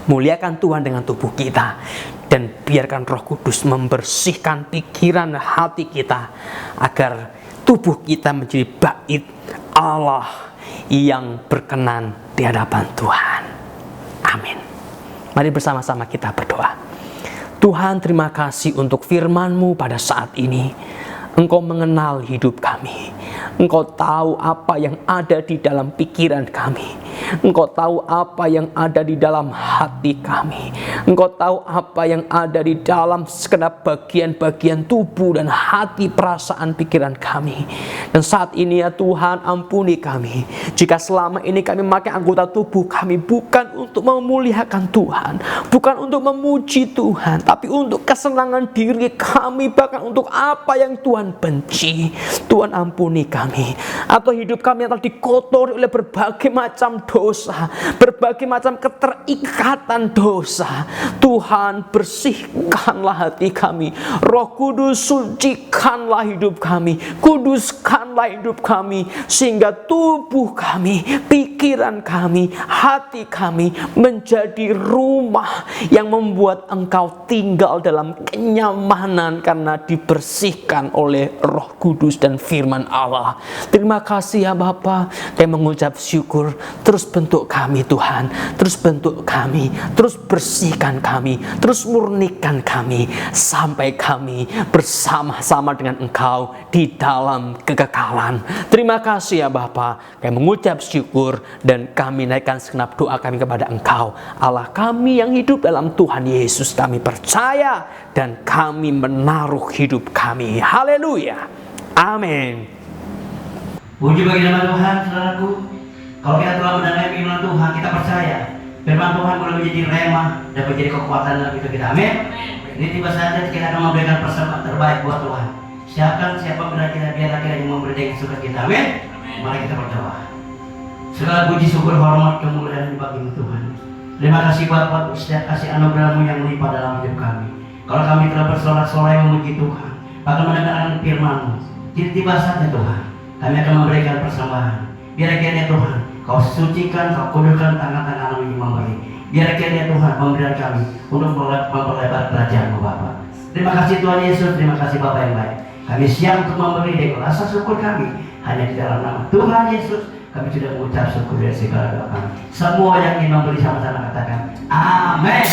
muliakan Tuhan dengan tubuh kita, dan biarkan Roh Kudus membersihkan pikiran dan hati kita agar tubuh kita menjadi bait Allah yang berkenan di hadapan Tuhan. Amin. Mari bersama-sama kita berdoa. Tuhan, terima kasih untuk firman-Mu pada saat ini. Engkau mengenal hidup kami. Engkau tahu apa yang ada di dalam pikiran kami. Engkau tahu apa yang ada di dalam hati kami. Engkau tahu apa yang ada di dalam segenap bagian-bagian tubuh dan hati, perasaan, pikiran kami. Dan saat ini ya Tuhan, ampuni kami jika selama ini kami memakai anggota tubuh kami bukan untuk memuliakan Tuhan, bukan untuk memuji Tuhan, tapi untuk kesenangan diri kami, bahkan untuk apa yang Tuhan benci. Tuhan, ampuni kami. Atau hidup kami yang telah dikotori oleh berbagai macam dosa, berbagai macam keterikatan dosa. Tuhan, bersihkanlah hati kami. Roh Kudus, sucikanlah hidup kami, kuduskanlah hidup kami, sehingga tubuh kami, pikiran kami, hati kami menjadi rumah yang membuat Engkau tinggal dalam kenyamanan karena dibersihkan oleh Roh Kudus dan firman Allah. Terima kasih ya Bapa. Kami mengucap syukur. Terus bentuk kami Tuhan, terus bentuk kami, terus bersihkan kami, terus murnikan kami, sampai kami bersama-sama dengan Engkau di dalam kekekalan. Terima kasih ya Bapa. Kami mengucap syukur dan kami naikkan segenap doa kami kepada Engkau, Allah kami yang hidup dalam Tuhan Yesus. Kami percaya dan kami menaruh hidup kami. Haleluya. Amin. Puji bagi nama Tuhan, saudaraku. Kalau kita telah mendengar firman Tuhan, kita percaya firman Tuhan boleh menjadi rema dan menjadi kekuatan dalam hidup kita. Amin. Ini tiba saatnya kita akan memberikan persembahan terbaik buat Tuhan. Siapkan siapa benar kita, biarlah kita yang memberi dengan suka kita. Amin. Mari kita berdoa. Segala puji syukur hormat kemuliaan bagi Tuhan. Terima kasih Bapa untuk setiap kasih anugerah-Mu yang melimpah dalam hidup kami. Kalau kami telah bersorak-sorai memuji Tuhan, bahkan mendengarkan firman-Mu, tiba saatnya Tuhan, kami akan memberikan persembahan. Biar kiranya Tuhan, Kau sucikan, Kau kuduskan tangan-tangan yang memberi. Biar kiranya Tuhan memberikan kami untuk memperlebar kerajaan-Mu Bapa. Terima kasih Tuhan Yesus, terima kasih Bapa yang baik. Kami siap untuk memberi dengan rasa syukur kami hanya di dalam nama Tuhan Yesus. Kami sudah mengucap syukur dari segala doa kami. Semua yang ingin memberi sama-sama katakan amin.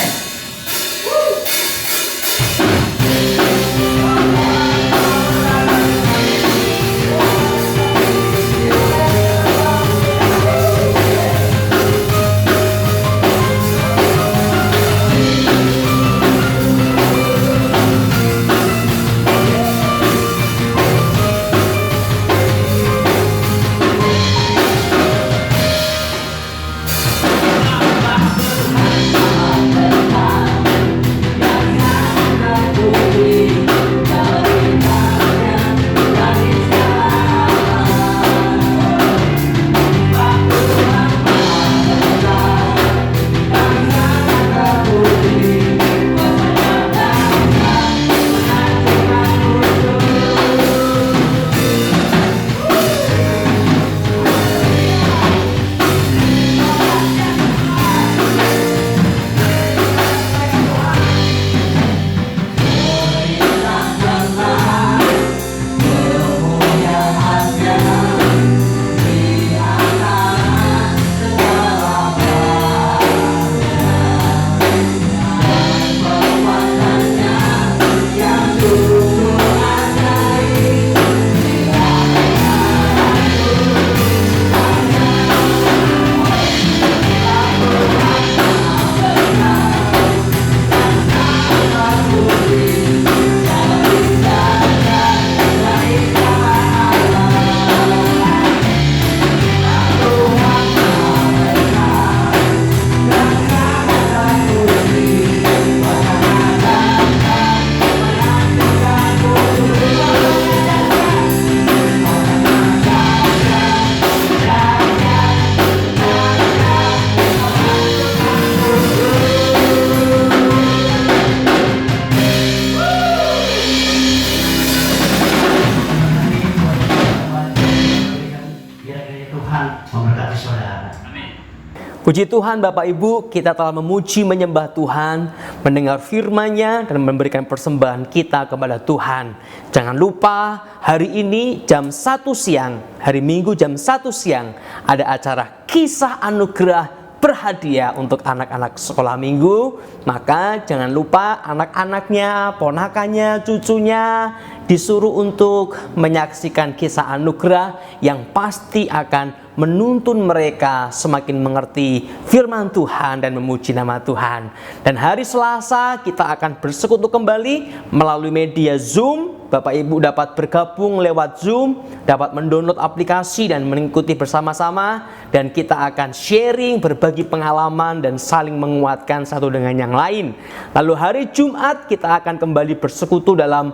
Puji Tuhan Bapak Ibu, kita telah memuji menyembah Tuhan, mendengar firman-Nya dan memberikan persembahan kita kepada Tuhan. Jangan lupa hari ini jam 1 siang, hari Minggu jam 1 siang ada acara Kisah Anugerah berhadiah untuk anak-anak sekolah minggu. Maka jangan lupa anak-anaknya, ponakannya, cucunya disuruh untuk menyaksikan kisah anugerah yang pasti akan menuntun mereka semakin mengerti firman Tuhan dan memuji nama Tuhan. Dan hari Selasa kita akan bersekutu kembali melalui media Zoom. Bapak Ibu dapat bergabung lewat Zoom, dapat mendownload aplikasi dan mengikuti bersama-sama. Dan kita akan sharing, berbagi pengalaman dan saling menguatkan satu dengan yang lain. Lalu hari Jumat kita akan kembali bersekutu dalam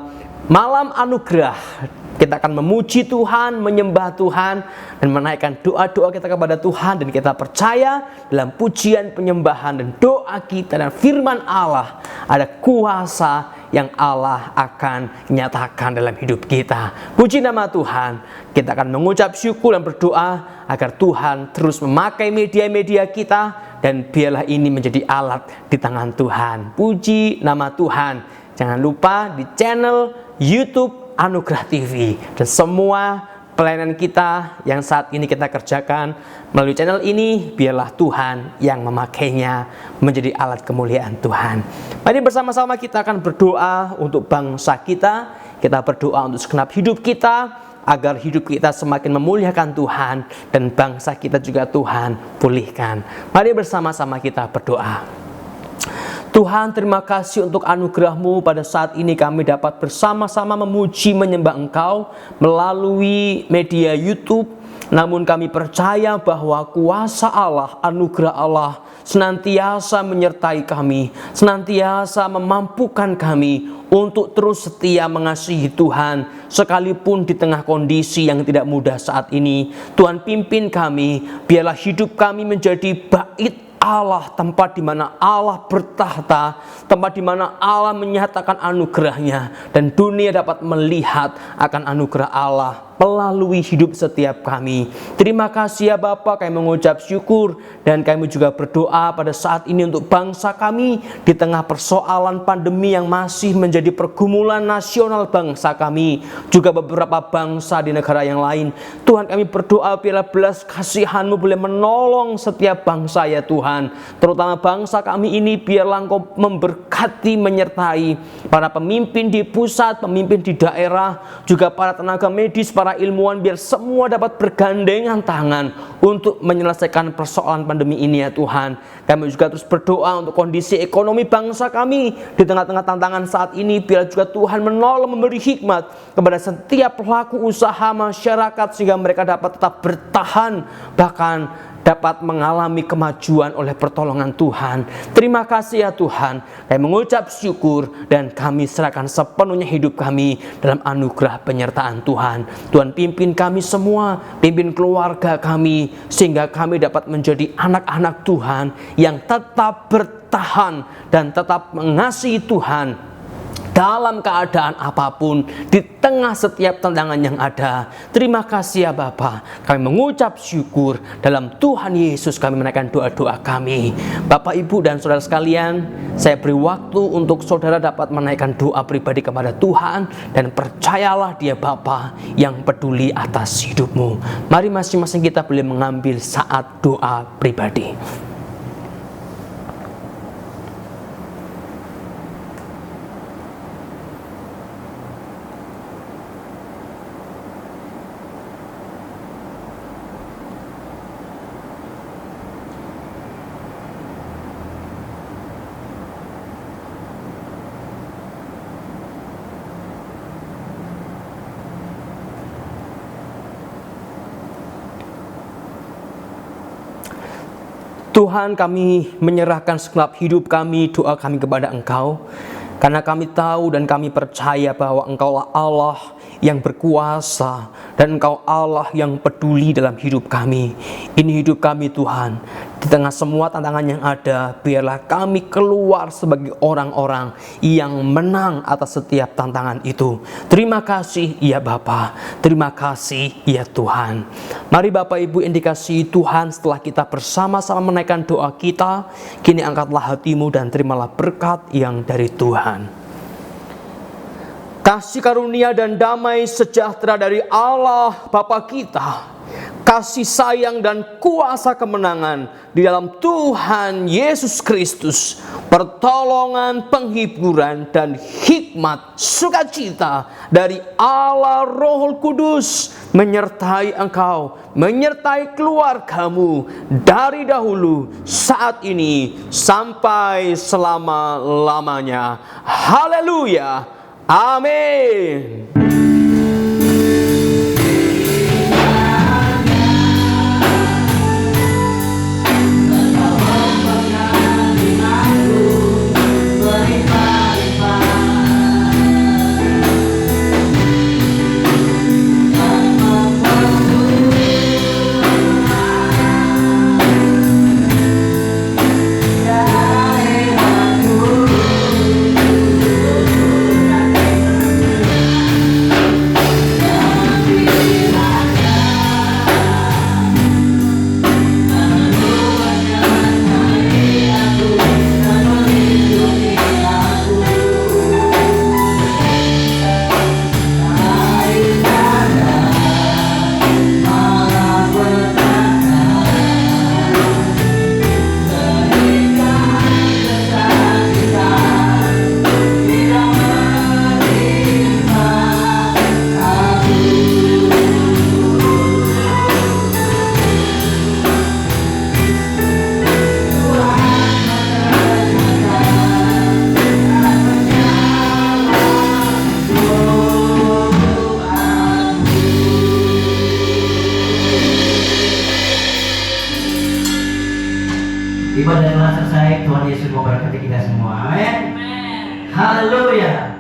Malam Anugerah. Kita akan memuji Tuhan, menyembah Tuhan, dan menaikkan doa-doa kita kepada Tuhan. Dan kita percaya dalam pujian, penyembahan, dan doa kita dan firman Allah ada kuasa yang Allah akan nyatakan dalam hidup kita. Puji nama Tuhan. Kita akan mengucap syukur dan berdoa agar Tuhan terus memakai media-media kita, dan biarlah ini menjadi alat di tangan Tuhan. Puji nama Tuhan. Jangan lupa di channel YouTube Anugerah TV dan semua pelayanan kita yang saat ini kita kerjakan melalui channel ini, biarlah Tuhan yang memakainya menjadi alat kemuliaan Tuhan. Mari bersama-sama kita akan berdoa untuk bangsa kita. Kita berdoa untuk segenap hidup kita, agar hidup kita semakin memuliakan Tuhan dan bangsa kita juga Tuhan pulihkan. Mari bersama-sama kita berdoa. Tuhan, terima kasih untuk anugerah-Mu. Pada saat ini kami dapat bersama-sama memuji menyembah Engkau melalui media YouTube. Namun kami percaya bahwa kuasa Allah, anugerah Allah senantiasa menyertai kami, senantiasa memampukan kami untuk terus setia mengasihi Tuhan, sekalipun di tengah kondisi yang tidak mudah saat ini. Tuhan pimpin kami, biarlah hidup kami menjadi bait Allah, tempat di mana Allah bertahta, tempat di mana Allah menyatakan anugerahnya, dan dunia dapat melihat akan anugerah Allah melalui hidup setiap kami. Terima kasih ya Bapa, kami mengucap syukur, dan kami juga berdoa pada saat ini untuk bangsa kami di tengah persoalan pandemi yang masih menjadi pergumulan nasional bangsa kami, juga beberapa bangsa di negara yang lain. Tuhan, kami berdoa biarlah belas kasihan-Mu boleh menolong setiap bangsa ya Tuhan, terutama bangsa kami ini. Biarlah Engkau memberkati, menyertai para pemimpin di pusat, pemimpin di daerah, juga para tenaga medis, para ilmuwan, biar semua dapat bergandengan tangan untuk menyelesaikan persoalan pandemi ini ya Tuhan. Kami juga terus berdoa untuk kondisi ekonomi bangsa kami di tengah-tengah tantangan saat ini. Biar juga Tuhan menolong, memberi hikmat kepada setiap pelaku usaha masyarakat, sehingga mereka dapat tetap bertahan, bahkan dapat mengalami kemajuan oleh pertolongan Tuhan. Terima kasih ya Tuhan, kami mengucap syukur dan kami serahkan sepenuhnya hidup kami dalam anugerah penyertaan Tuhan. Tuhan, pimpin kami semua, pimpin keluarga kami, sehingga kami dapat menjadi anak-anak Tuhan yang tetap bertahan dan tetap mengasihi Tuhan dalam keadaan apapun, di tengah setiap tantangan yang ada. Terima kasih ya Bapa, kami mengucap syukur. Dalam Tuhan Yesus kami menaikkan doa-doa kami. Bapak, Ibu, dan saudara sekalian, saya beri waktu untuk saudara dapat menaikkan doa pribadi kepada Tuhan, dan percayalah Dia Bapa yang peduli atas hidupmu. Mari masing-masing kita boleh mengambil saat doa pribadi. Tuhan, kami menyerahkan segenap hidup kami, doa kami kepada Engkau, karena kami tahu dan kami percaya bahwa Engkaulah Allah yang berkuasa, dan Engkau Allah yang peduli dalam hidup kami. Ini hidup kami Tuhan, di tengah semua tantangan yang ada, biarlah kami keluar sebagai orang-orang yang menang atas setiap tantangan itu. Terima kasih ya Bapa, terima kasih ya Tuhan. Mari Bapak Ibu yang dikasihi Tuhan, setelah kita bersama-sama menaikkan doa kita, kini angkatlah hatimu dan terimalah berkat yang dari Tuhan. Kasih karunia dan damai sejahtera dari Allah Bapa kita, kasih sayang dan kuasa kemenangan di dalam Tuhan Yesus Kristus, pertolongan, penghiburan, dan hikmat sukacita dari Allah Roh Kudus menyertai engkau, menyertai keluargamu dari dahulu, saat ini, sampai selama-lamanya. Haleluya. Amin. Ibadah telah selesai. Tuhan Yesus memberkati kita semua. Amin. Haleluya.